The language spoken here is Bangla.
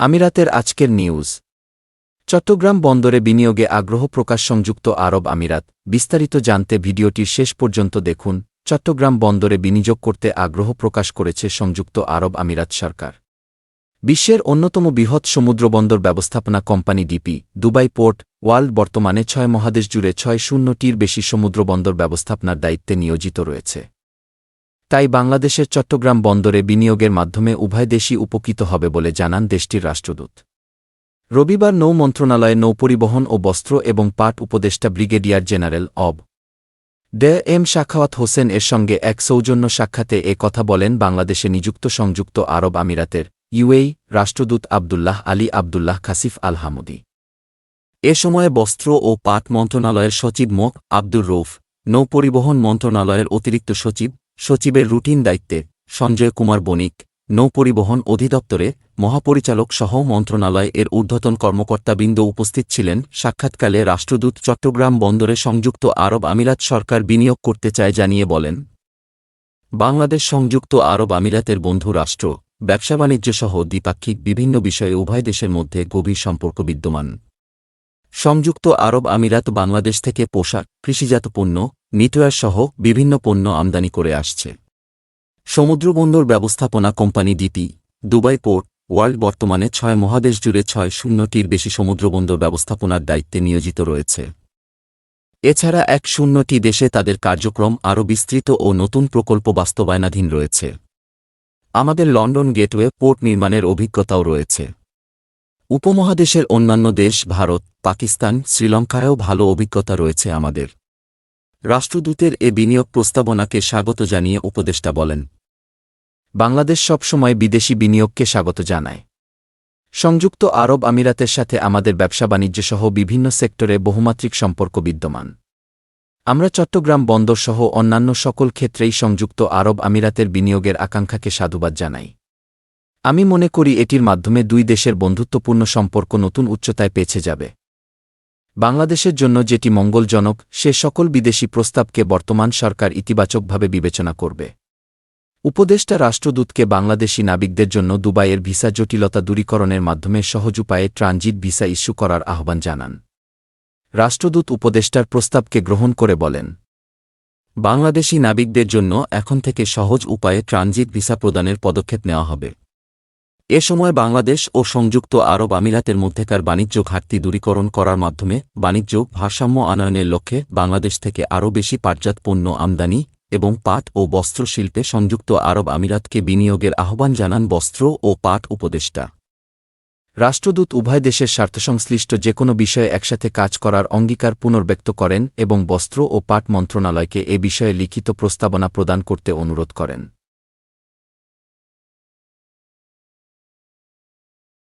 আমিরাতের আজকের নিউজ। চট্টগ্রাম বন্দরে বিনিয়োগে আগ্রহ প্রকাশ সংযুক্ত আরব আমিরাত। বিস্তারিত জানতে ভিডিওটির শেষ পর্যন্ত দেখুন। চট্টগ্রাম বন্দরে বিনিয়োগ করতে আগ্রহ প্রকাশ করেছে সংযুক্ত আরব আমিরাত সরকার। বিশ্বের অন্যতম বৃহৎ সমুদ্রবন্দর ব্যবস্থাপনা company DP Dubai port world বর্তমানে ৬ মহাদেশ জুড়ে ৬০টির বেশি সমুদ্রবন্দর ব্যবস্থাপনার দায়িত্বে নিয়োজিত রয়েছে। তাই বাংলাদেশের চট্টগ্রাম বন্দরে বিনিয়োগের মাধ্যমে উভয় দেশই উপকৃত হবে বলে জানান দেশটির রাষ্ট্রদূত। রবিবার নৌ মন্ত্রণালয়ে নৌপরিবহন ও বস্ত্র এবং পাট উপদেষ্টা ব্রিগেডিয়ার জেনারেল অব. এম শাখাওয়াত হোসেন এর সঙ্গে এক সৌজন্য সাক্ষাতে এ কথা বলেন বাংলাদেশে নিযুক্ত সংযুক্ত আরব আমিরাতের ইউএই রাষ্ট্রদূত আবদুল্লাহ আলী আবদুল্লাহ খাসিফ আল হামুদি। এ সময়ে বস্ত্র ও পাট মন্ত্রণালয়ের সচিব মো. আব্দুর রৌফ, নৌপরিবহন মন্ত্রণালয়ের অতিরিক্ত সচিবের রুটিন দায়িত্বে সঞ্জয় কুমার বণিক, নৌপরিবহন অধিদপ্তরে মহাপরিচালক সহ মন্ত্রণালয় এর ঊর্ধ্বতন কর্মকর্তাবৃন্দ উপস্থিত ছিলেন। সাক্ষাৎকালে রাষ্ট্রদূত চট্টগ্রাম বন্দরে সংযুক্ত আরব আমিরাত সরকার বিনিয়োগ করতে চায় জানিয়ে বলেন, বাংলাদেশ সংযুক্ত আরব আমিরাতের বন্ধু রাষ্ট্র, ব্যবসা বাণিজ্য সহ দ্বিপাক্ষিক বিভিন্ন বিষয়ে উভয় দেশের মধ্যে গভীর সম্পর্ক বিদ্যমান। সংযুক্ত আরব আমিরাত বাংলাদেশ থেকে পোশাক, কৃষিজাত পণ্য, নিটওয়্যার সহ বিভিন্ন পণ্য আমদানি করে আসছে। সমুদ্রবন্দর ব্যবস্থাপনা company DP Dubai port world বর্তমানে ৬ মহাদেশ জুড়ে ৬০টির বেশি সমুদ্রবন্দর ব্যবস্থাপনার দায়িত্বে নিয়োজিত রয়েছে। এছাড়া ১০টি দেশে তাদের কার্যক্রম আরও বিস্তৃত ও নতুন প্রকল্প বাস্তবায়নাধীন রয়েছে। আমাদের লন্ডন গেটওয়ে পোর্ট নির্মাণের অভিজ্ঞতাও রয়েছে। উপমহাদেশের অন্যান্য দেশ ভারত, পাকিস্তান, শ্রীলঙ্কায়ও ভালো অভিজ্ঞতা রয়েছে আমাদের। রাষ্ট্রদূতের এ বিনিয়োগ প্রস্তাবনাকে স্বাগত জানিয়ে উপদেষ্টা বলেন, বাংলাদেশ সবসময় বিদেশি বিনিয়োগকে স্বাগত জানায়। সংযুক্ত আরব আমিরাতের সাথে আমাদের ব্যবসা বাণিজ্য সহ বিভিন্ন সেক্টরে বহুমাত্রিক সম্পর্ক বিদ্যমান। আমরা চট্টগ্রাম বন্দর সহ অন্যান্য সকল ক্ষেত্রেই সংযুক্ত আরব আমিরাতের বিনিয়োগের আকাঙ্ক্ষাকে সাধুবাদ জানাই। আমি মনে করি এটির মাধ্যমে দুই দেশের বন্ধুত্বপূর্ণ সম্পর্ক নতুন উচ্চতায় পৌঁছে যাবে। বাংলাদেশের জন্য যেটি মঙ্গলজনক সে সকল বিদেশি প্রস্তাবকে বর্তমান সরকার ইতিবাচকভাবে বিবেচনা করবে। উপদেষ্টা রাষ্ট্রদূতকে বাংলাদেশি নাবিকদের জন্য দুবাইয়ের ভিসা জটিলতা দূরীকরণের মাধ্যমে সহজ উপায়ে ট্রানজিট ভিসা ইস্যু করার আহ্বান জানান। রাষ্ট্রদূত উপদেষ্টার প্রস্তাবকে গ্রহণ করে বলেন, বাংলাদেশি নাবিকদের জন্য এখন থেকে সহজ উপায়ে ট্রানজিট ভিসা প্রদানের পদক্ষেপ নেওয়া হবে। এ সময় বাংলাদেশ ও সংযুক্ত আরব আমিরাতের মধ্যেকার বাণিজ্য ঘাটতি দূরীকরণ করার মাধ্যমে বাণিজ্য ভারসাম্য আনয়নের লক্ষ্যে বাংলাদেশ থেকে আরও বেশি পাটজাত পণ্য আমদানি এবং পাট ও বস্ত্র শিল্পে সংযুক্ত আরব আমিরাতকে বিনিয়োগের আহ্বান জানান বস্ত্র ও পাট উপদেষ্টা। রাষ্ট্রদূত উভয় দেশের স্বার্থসংশ্লিষ্ট যেকোনো বিষয়ে একসাথে কাজ করার অঙ্গীকার পুনর্ব্যক্ত করেন এবং বস্ত্র ও পাট মন্ত্রণালয়কে এ বিষয়ে লিখিত প্রস্তাবনা প্রদান করতে অনুরোধ করেন।